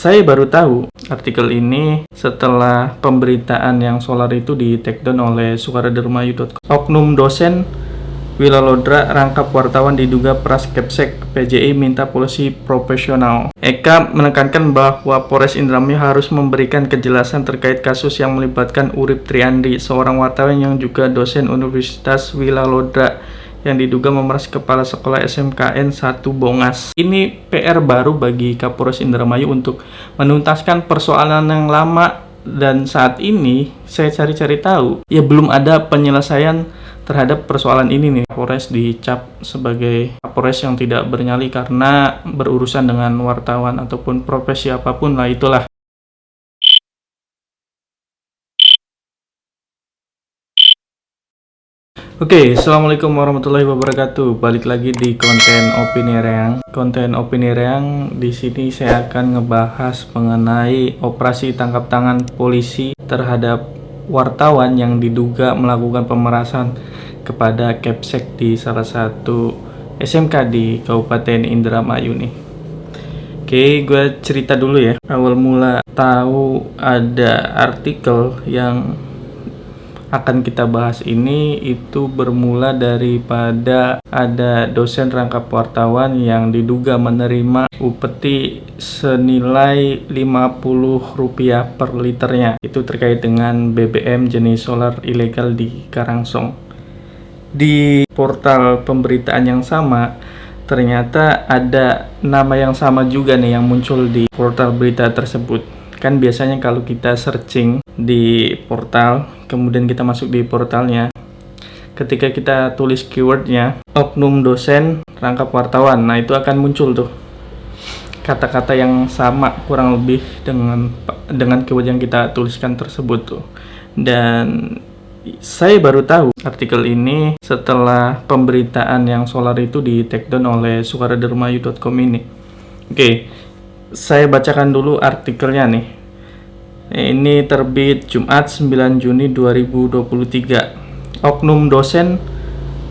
Saya baru tahu artikel ini setelah pemberitaan yang solar itu di take down oleh sukardermayu.com. Oknum dosen Wilalodra rangkap wartawan diduga peras Kepsek, PJI minta polisi profesional. Eka menekankan bahwa Polres Indramayu harus memberikan kejelasan terkait kasus yang melibatkan Urip Triandri, seorang wartawan yang juga dosen Universitas Wilalodra yang diduga memeras kepala sekolah SMKN 1 Bongas. Ini PR baru bagi Kapolres Indramayu untuk menuntaskan persoalan yang lama, dan saat ini saya cari-cari tahu ya belum ada penyelesaian terhadap persoalan ini nih. Kapolres dicap sebagai Kapolres yang tidak bernyali karena berurusan dengan wartawan ataupun profesi apapun lah itulah. Oke, assalamualaikum warahmatullahi wabarakatuh. Balik lagi di konten opini Reang. Konten opini Reang di sini saya akan ngebahas mengenai operasi tangkap tangan polisi terhadap wartawan yang diduga melakukan pemerasan kepada Kepsek di salah satu SMK di Kabupaten Indramayu nih. Oke, gue cerita dulu ya. Awal mula tahu ada artikel yang akan kita bahas ini itu bermula daripada ada dosen rangkap wartawan yang diduga menerima upeti senilai Rp50 per liternya. Itu terkait dengan BBM jenis solar ilegal di Karangsong. Di portal pemberitaan yang sama, ternyata ada nama yang sama juga nih yang muncul di portal berita tersebut. Kan biasanya kalau kita searching di portal, kemudian kita masuk di portalnya, ketika kita tulis keywordnya oknum dosen rangkap wartawan, nah itu akan muncul tuh kata-kata yang sama kurang lebih dengan keyword yang kita tuliskan tersebut tuh. Dan saya baru tahu artikel ini setelah pemberitaan yang solar itu di take down oleh sukardermayu.com ini. Oke, saya bacakan dulu artikelnya nih. Ini terbit Jumat 9 Juni 2023. Oknum dosen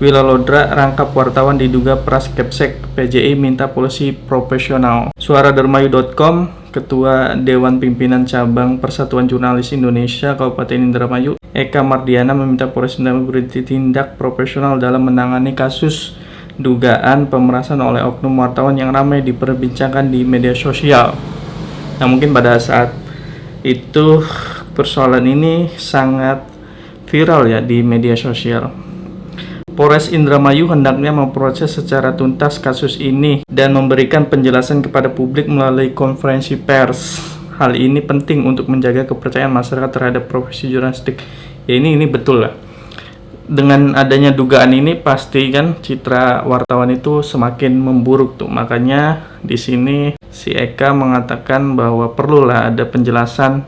Wilalodra rangkap wartawan diduga peras Kepsek, PJI minta polisi profesional. Suaradermayu.com, Ketua Dewan Pimpinan Cabang Persatuan Jurnalis Indonesia Kabupaten Indramayu, Eka Mardiana meminta Polres Indramayu bertindak profesional dalam menangani kasus dugaan pemerasan oleh oknum wartawan yang ramai diperbincangkan di media sosial. Nah, mungkin pada saat itu persoalan ini sangat viral ya di media sosial. Polres Indramayu hendaknya memproses secara tuntas kasus ini dan memberikan penjelasan kepada publik melalui konferensi pers. Hal ini penting untuk menjaga kepercayaan masyarakat terhadap profesi jurnalistik. Ya ini betul lah. Dengan adanya dugaan ini pasti kan citra wartawan itu semakin memburuk tuh. Makanya di sini si Eka mengatakan bahwa perlulah ada penjelasan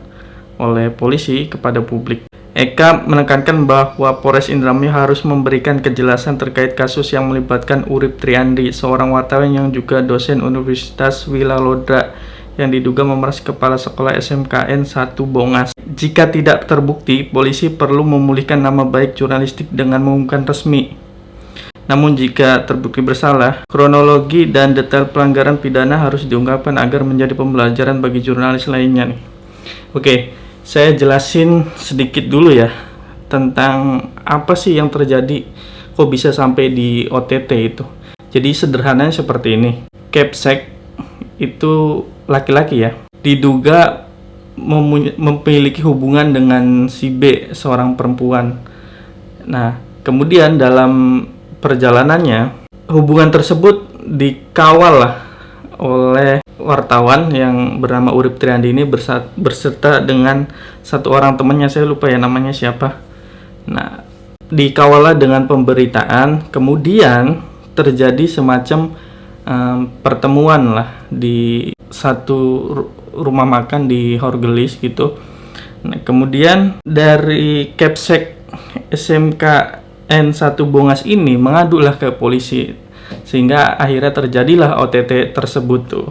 oleh polisi kepada publik. Eka menekankan bahwa Polres Indramayu harus memberikan kejelasan terkait kasus yang melibatkan Urip Triandri, seorang wartawan yang juga dosen Universitas Wilalodra yang diduga memeras kepala sekolah SMKN 1 Bongas. Jika tidak terbukti, polisi perlu memulihkan nama baik jurnalistik dengan mengumumkan resmi. Namun jika terbukti bersalah, kronologi dan detail pelanggaran pidana harus diungkapkan agar menjadi pembelajaran bagi jurnalis lainnya nih. Oke, saya jelasin sedikit dulu ya tentang apa sih yang terjadi, kok bisa sampai di OTT itu. Jadi sederhananya seperti ini. Kepsek itu laki-laki ya, diduga memiliki hubungan dengan si B, seorang perempuan. Nah, kemudian dalam perjalanannya hubungan tersebut dikawal lah oleh wartawan yang bernama Urip Triandri ini berserta dengan satu orang temannya, saya lupa ya namanya siapa. Nah, dikawal dengan pemberitaan, kemudian terjadi semacam pertemuan lah di satu rumah makan di Horgelis gitu. Nah, kemudian dari Kepsek SMKN 1 Bongas ini mengadulah ke polisi, sehingga akhirnya terjadilah OTT tersebut tuh.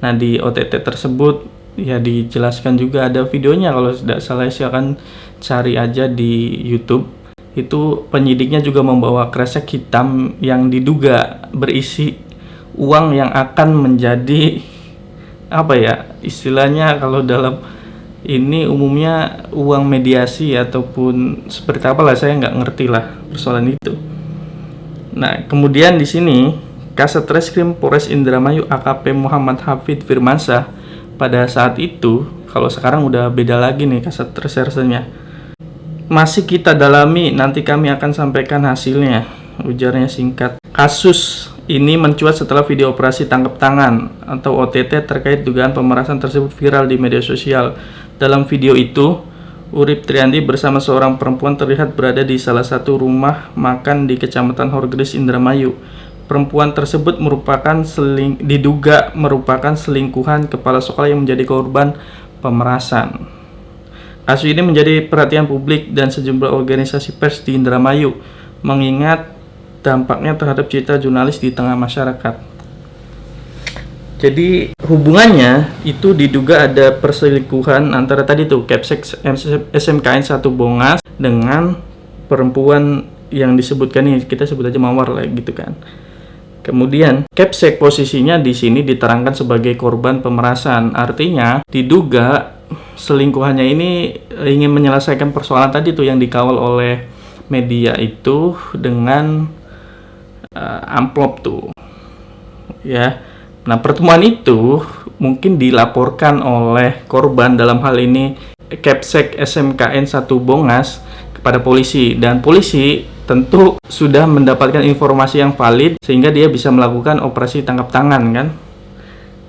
Nah, di OTT tersebut ya dijelaskan juga, ada videonya kalau tidak salah, silakan cari aja di YouTube. Itu penyidiknya juga membawa kresek hitam yang diduga berisi uang yang akan menjadi apa ya istilahnya, kalau dalam ini umumnya uang mediasi ataupun seperti apa lah, saya nggak ngerti lah persoalan itu. Nah, kemudian di sini Kasat Reskrim Polres Indramayu AKP Muhammad Hafid Firmansyah pada saat itu, kalau sekarang udah beda lagi nih Kasat Resersenya. Masih kita dalami, nanti kami akan sampaikan hasilnya, ujarnya singkat. Kasus ini mencuat setelah video operasi tangkap tangan atau OTT terkait dugaan pemerasan tersebut viral di media sosial. Dalam video itu, Urip Triandi bersama seorang perempuan terlihat berada di salah satu rumah makan di Kecamatan Horgris, Indramayu. Perempuan tersebut diduga merupakan selingkuhan kepala sekolah yang menjadi korban pemerasan. Kasus ini menjadi perhatian publik dan sejumlah organisasi pers di Indramayu, mengingat dampaknya terhadap citra jurnalis di tengah masyarakat. Jadi hubungannya itu diduga ada perselingkuhan antara tadi tuh Kapsek SMKN 1 Bongas dengan perempuan yang disebutkan ini, kita sebut aja Mawar lah gitu kan. Kemudian Kapsek posisinya di sini diterangkan sebagai korban pemerasan, artinya diduga selingkuhannya ini ingin menyelesaikan persoalan tadi tuh yang dikawal oleh media itu dengan amplop tuh ya. Nah, pertemuan itu mungkin dilaporkan oleh korban, dalam hal ini Kapsek SMKN 1 Bongas, kepada polisi, dan polisi tentu sudah mendapatkan informasi yang valid sehingga dia bisa melakukan operasi tangkap tangan kan.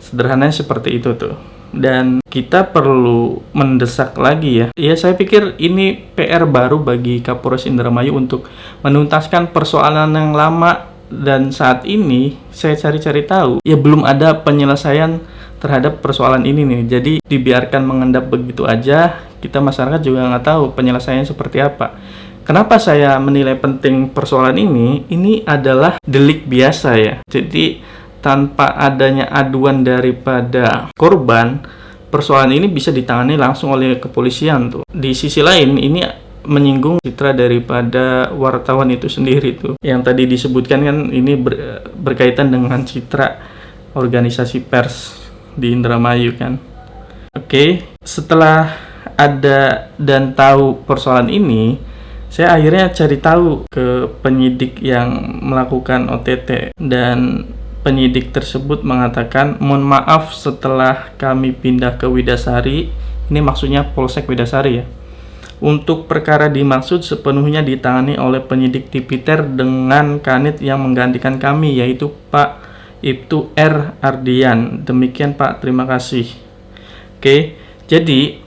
Sederhananya seperti itu tuh. Dan kita perlu mendesak lagi ya. Ya, saya pikir ini PR baru bagi Kapolres Indramayu untuk menuntaskan persoalan yang lama, dan saat ini saya cari-cari tahu ya belum ada penyelesaian terhadap persoalan ini nih. Jadi dibiarkan mengendap begitu aja, kita masyarakat juga nggak tahu penyelesaiannya seperti apa. Kenapa saya menilai penting persoalan ini? Ini adalah delik biasa ya. Jadi tanpa adanya aduan daripada korban, persoalan ini bisa ditangani langsung oleh kepolisian tuh. Di sisi lain, ini menyinggung citra daripada wartawan itu sendiri tuh. Yang tadi disebutkan kan ini berkaitan dengan citra organisasi pers di Indramayu kan. Oke, setelah ada dan tahu persoalan ini, saya akhirnya cari tahu ke penyidik yang melakukan OTT, dan penyidik tersebut mengatakan, mohon maaf setelah kami pindah ke Widasari, ini maksudnya Polsek Widasari ya, untuk perkara dimaksud sepenuhnya ditangani oleh penyidik Tipiter dengan kanit yang menggantikan kami, yaitu Pak Ibtu R. Ardian. Demikian Pak, terima kasih. Oke, jadi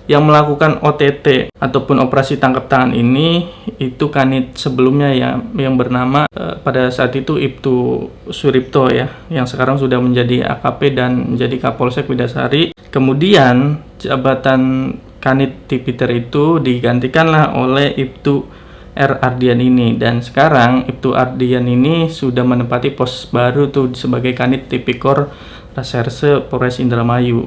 yang melakukan OTT ataupun operasi tangkap tangan ini itu kanit sebelumnya ya, yang bernama pada saat itu Ibtu Suripto ya, yang sekarang sudah menjadi AKP dan menjadi Kapolsek Widasari. Kemudian jabatan kanit Tipiter itu digantikanlah oleh Ibtu R. Ardian ini, dan sekarang Ibtu Ardian ini sudah menempati pos baru tuh sebagai kanit Tipikor Reserse Polres Indramayu.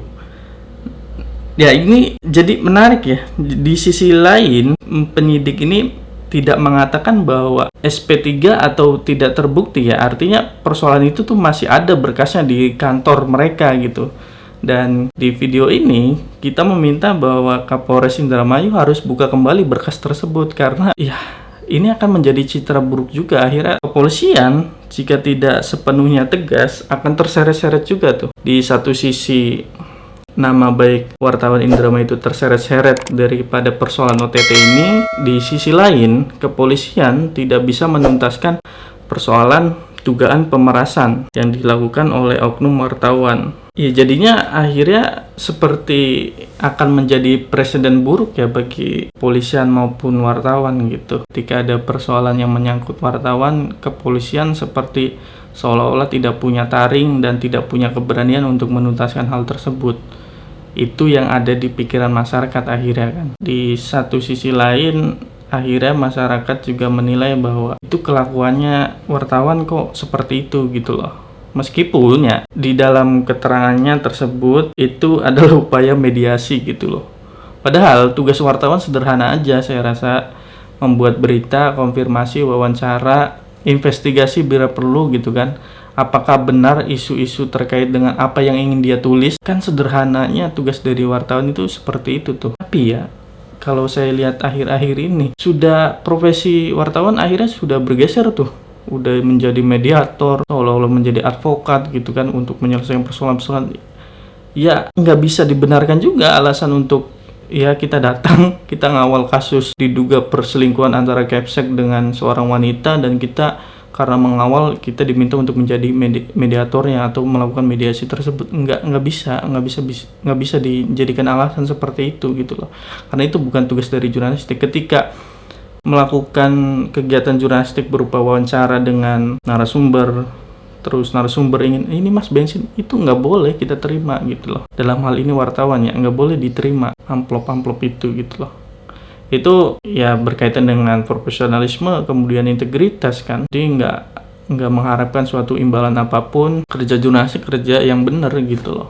Ya, ini jadi menarik ya. Di sisi lain, penyidik ini tidak mengatakan bahwa SP3 atau tidak terbukti ya. Artinya persoalan itu tuh masih ada berkasnya di kantor mereka gitu. Dan di video ini kita meminta bahwa Kapolres Indramayu harus buka kembali berkas tersebut, karena ya ini akan menjadi citra buruk juga. Akhirnya kepolisian jika tidak sepenuhnya tegas akan terseret-seret juga tuh. Di satu sisi nama baik wartawan Indramayu itu terseret-seret daripada persoalan OTT ini, di sisi lain kepolisian tidak bisa menuntaskan persoalan dugaan pemerasan yang dilakukan oleh oknum wartawan. Ya, jadinya akhirnya seperti akan menjadi presiden buruk ya bagi polisian maupun wartawan gitu. Ketika ada persoalan yang menyangkut wartawan, kepolisian seperti seolah-olah tidak punya taring dan tidak punya keberanian untuk menuntaskan hal tersebut. Itu yang ada di pikiran masyarakat akhirnya kan. Di satu sisi lain, akhirnya masyarakat juga menilai bahwa itu kelakuannya wartawan kok seperti itu gitu loh. Meskipun ya di dalam keterangannya tersebut itu adalah upaya mediasi gitu loh. Padahal tugas wartawan sederhana aja, saya rasa, membuat berita, konfirmasi, wawancara, investigasi bila perlu gitu kan. apakah benar isu-isu terkait dengan apa yang ingin dia tulis. Kan sederhananya tugas dari wartawan itu seperti itu tuh. Tapi ya, kalau saya lihat akhir-akhir ini, sudah profesi wartawan akhirnya sudah bergeser tuh. Udah menjadi mediator, seolah-olah menjadi advokat gitu kan, untuk menyelesaikan persoalan-persoalan. Ya, nggak bisa dibenarkan juga alasan untuk ya kita datang, kita ngawal kasus diduga perselingkuhan antara Capsek dengan seorang wanita, dan kita karena mengawal kita diminta untuk menjadi mediatornya atau melakukan mediasi tersebut. Nggak bisa dijadikan alasan seperti itu gitu loh, karena itu bukan tugas dari jurnalistik. Ketika melakukan kegiatan jurnalistik berupa wawancara dengan narasumber, terus narasumber ingin ini mas bensin, itu nggak boleh kita terima gitu loh. Dalam hal ini wartawan ya nggak boleh diterima amplop itu gitu loh. Itu ya berkaitan dengan profesionalisme, kemudian integritas kan. Jadi nggak mengharapkan suatu imbalan apapun. Kerja jurnalistik kerja yang benar gitu loh.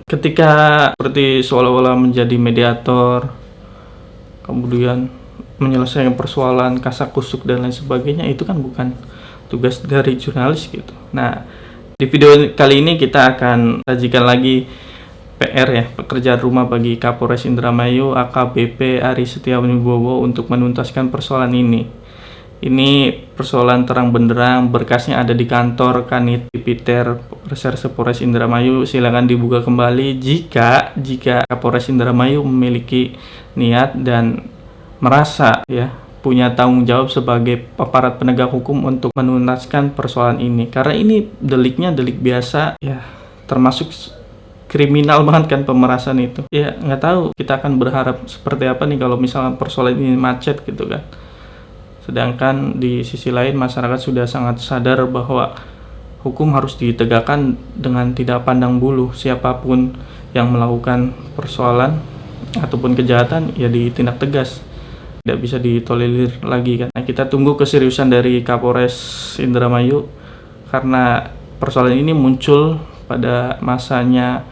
Ketika seperti seolah-olah menjadi mediator, kemudian menyelesaikan persoalan kasak-kusuk dan lain sebagainya, itu kan bukan tugas dari jurnalis gitu. Nah, di video kali ini kita akan sajikan lagi PR ya, pekerjaan rumah bagi Kapolres Indramayu AKBP Ari Setiawibowo untuk menuntaskan persoalan ini. Ini persoalan terang benderang, berkasnya ada di kantor Kanit Tipiter Reserse Polres Indramayu. Silakan dibuka kembali jika Kapolres Indramayu memiliki niat dan merasa ya punya tanggung jawab sebagai aparat penegak hukum untuk menuntaskan persoalan ini. Karena ini deliknya delik biasa ya, termasuk kriminal banget kan pemerasan itu. Ya nggak tahu, kita akan berharap seperti apa nih kalau misalnya persoalan ini macet gitu kan. Sedangkan di sisi lain masyarakat sudah sangat sadar bahwa hukum harus ditegakkan dengan tidak pandang bulu. Siapapun yang melakukan persoalan ataupun kejahatan ya ditindak tegas, tidak bisa ditolerir lagi kan. Nah, kita tunggu keseriusan dari Kapolres Indramayu, karena persoalan ini muncul pada masanya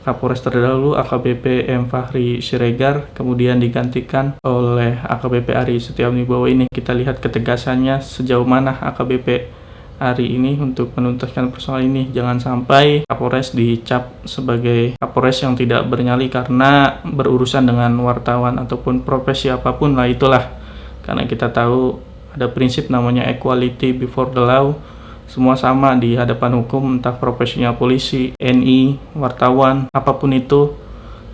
Kapolres terdahulu AKBP M. Fahri Siregar, kemudian digantikan oleh AKBP Ari Setiawibowo ini. Kita lihat ketegasannya sejauh mana AKBP Ari ini untuk menuntaskan persoalan ini. Jangan sampai Kapolres dicap sebagai Kapolres yang tidak bernyali karena berurusan dengan wartawan ataupun profesi apapun lah itulah. Karena kita tahu ada prinsip namanya equality before the law. Semua sama di hadapan hukum, entah profesinya polisi, NI, wartawan, apapun itu,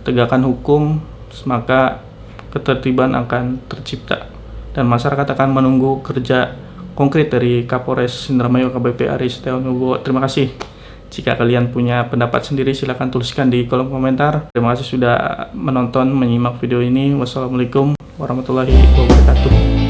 tegakkan hukum, maka ketertiban akan tercipta. Dan masyarakat akan menunggu kerja konkret dari Kapolres Indramayu AKBP Ari Setiawibowo. Terima kasih. Jika kalian punya pendapat sendiri, silahkan tuliskan di kolom komentar. Terima kasih sudah menonton, menyimak video ini. Wassalamualaikum warahmatullahi wabarakatuh.